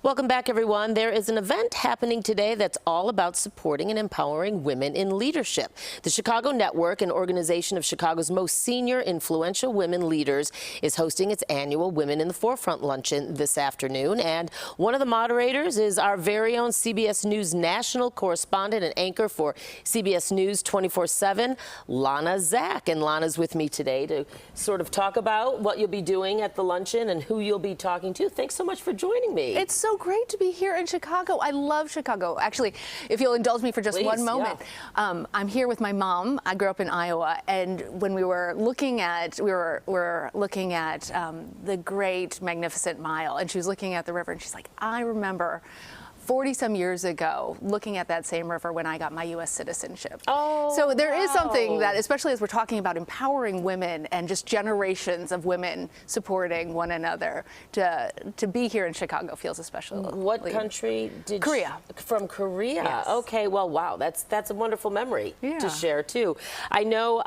Welcome back, everyone. There is an event happening today that's all about supporting and empowering women in leadership. The Chicago Network, an organization of Chicago's most senior influential women leaders, is hosting its annual Women in the Forefront luncheon this afternoon. And one of the moderators is our very own CBS News national correspondent and anchor for CBS News 24/7, Lana Zach. And Lana's with me today to sort of talk about what you'll be doing at the luncheon and who you'll be talking to. Thanks so much for joining me. It's so great to be here in Chicago. I love Chicago. Actually, if you'll indulge me for just one moment, yeah. I'm here with my mom. I grew up in Iowa, and when we were looking at, the great, magnificent mile, and she was looking at the river, and she's like, I remember 40-some years ago, looking at that same river when I got my U.S. citizenship. Oh, so there is something that, especially as we're talking about empowering women and just generations of women supporting one another, to be here in Chicago feels especially. What country did Korea. From Korea. Yes. Okay, well, wow, that's a wonderful memory Yeah. to share too. I know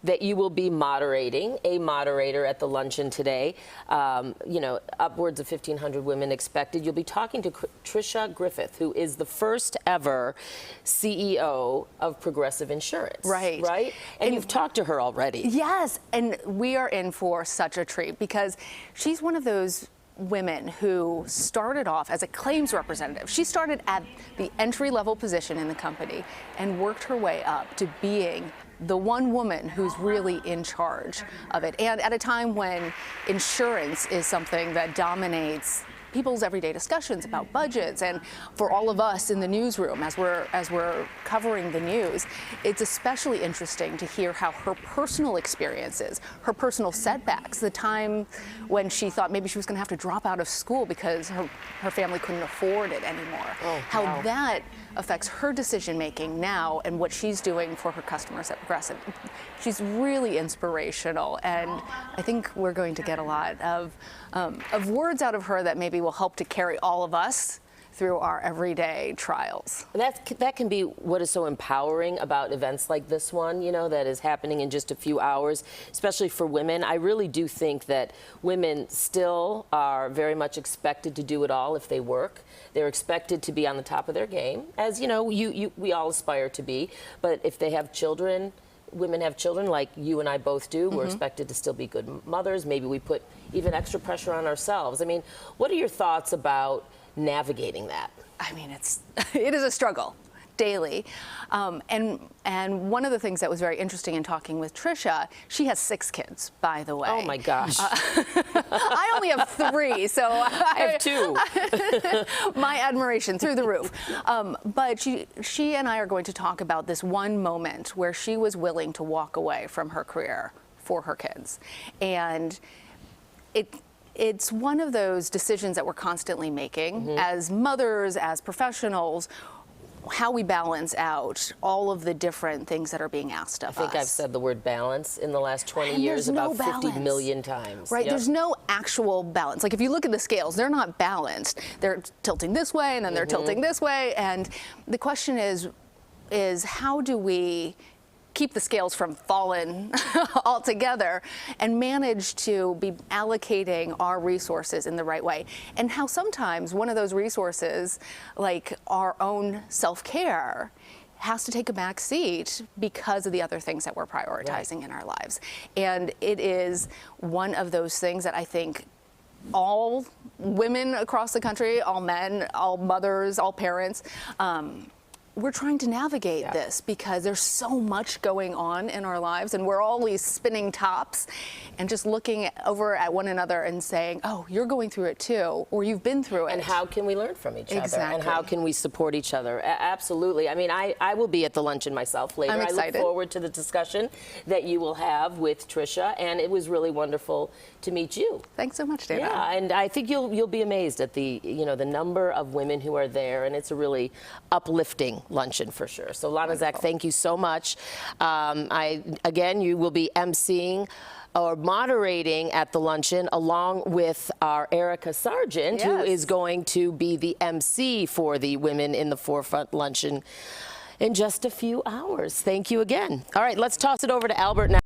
that you will be moderating, a moderator at the luncheon today. You know, upwards of 1,500 women expected. You'll be talking to Tricia Griffith, who is the first ever CEO of Progressive Insurance. Right. Right? And you've talked to her already. Yes, and we are in for such a treat because she's one of those women who started off as a claims representative. She started at the entry-level position in the company and worked her way up to being the one woman who's really in charge of it. And at a time when insurance is something that dominates people's everyday discussions about budgets, and for all of us in the newsroom as we're covering the news, it's especially interesting to hear how her personal experiences, her personal setbacks, the time when she thought maybe she was going to have to drop out of school because her family couldn't afford it anymore, how that affects her decision making now and what she's doing for her customers at Progressive. She's really inspirational, and I think we're going to get a lot of words out of her that maybe will help to carry all of us through our everyday trials. That can be what is so empowering about events like this one, you know, that is happening in just a few hours, especially for women. I really do think that women still are very much expected to do it all if they work. They're expected to be on the top of their game, as you know, we all aspire to be. But if they have children, women have children like you and I both do, we're expected to still be good mothers. Maybe we put even extra pressure on ourselves. I mean, what are your thoughts about navigating that? I mean, it is a struggle daily. And one of the things that was very interesting in talking with Tricia, she has 6 kids, by the way. Oh my gosh. I only have 3, so I have 2. My admiration through the roof. But she and I are going to talk about this one moment where she was willing to walk away from her career for her kids. And it's one of those decisions that we're constantly making as mothers, as professionals, how we balance out all of the different things that are being asked of us. I think I've said the word balance in the last 20 years about 50 million times. Right, Yep. There's no actual balance. Like if you look at the scales, they're not balanced. They're tilting this way and then they're tilting this way. And the question is how do we keep the scales from falling altogether and manage to be allocating our resources in the right way. And how sometimes one of those resources, like our own self-care, has to take a back seat because of the other things that we're prioritizing in our lives. And it is one of those things that I think all women across the country, all men, all mothers, all parents, we're trying to navigate this because there's so much going on in our lives, and we're always spinning tops and just looking over at one another and saying, oh, you're going through it too, or you've been through it. And how can we learn from each other? Exactly. And how can we support each other? Absolutely. I mean, I will be at the luncheon myself later. I'm excited. I look forward to the discussion that you will have with Tricia, and it was really wonderful to meet you. Thanks so much, Dana. Yeah, and I think you'll be amazed at the number of women who are there, and it's a really uplifting luncheon for sure. So Lana Zach, thank you so much. Again, you will be emceeing or moderating at the luncheon along with our Erica Sargent, who is going to be the MC for the Women in the Forefront luncheon in just a few hours. Thank you again. All right, let's toss it over to Albert now.